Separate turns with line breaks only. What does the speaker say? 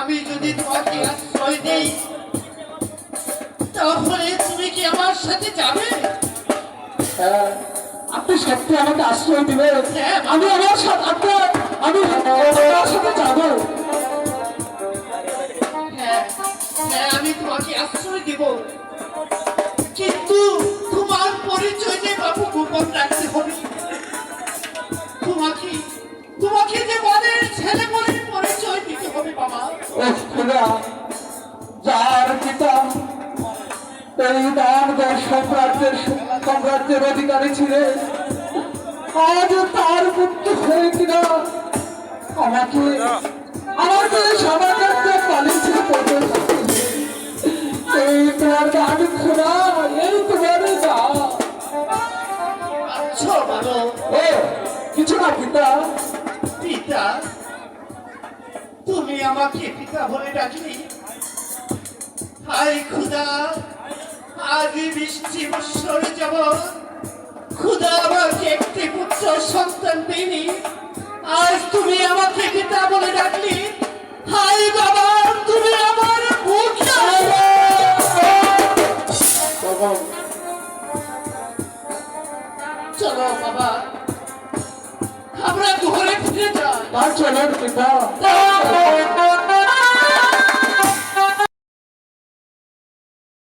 আমি যদি তোমাকে আশ্রয় দিই তাহলে তুমি কি আমার সাথে যাবে?
আপনি সত্যি আমাকে আশ্রয় দিবেন? আমি আমার সাথে আমি আমার সাথে যাবো।
আমি তোমাকে আশ্রয় দিব, কিন্তু তোমার পরিচয় যে বাবু গোপন রাখতে হবে। তোমাকে যে বনের ছেলে বলে পরিচয় দিতে হবে বাবা।
যার পিতা এই দানগড় সাম্রাজ্যের অধিকারী ছিলেন, আজ তার পুত্র হয়ে কিনা আমাকে সমাজের পালিয়েছিল। এই তোমার দান খোলা, এই তোমার কিছু না পিতা।
পিতা, তুমি আমাকে পিতা বলে ডাকলি? হায় খুদা, আজ 20 বছর যাবৎ খুদা আমাকে একটি পুত্র সন্তান দেয়নি, আজ তুমি আমাকে পিতা বলে ডাকলি? হায় বাবা, তুমি আমার মুখ চলো বাবা, আমরা ঘরে ফিরে যাই।
চলো পিতা।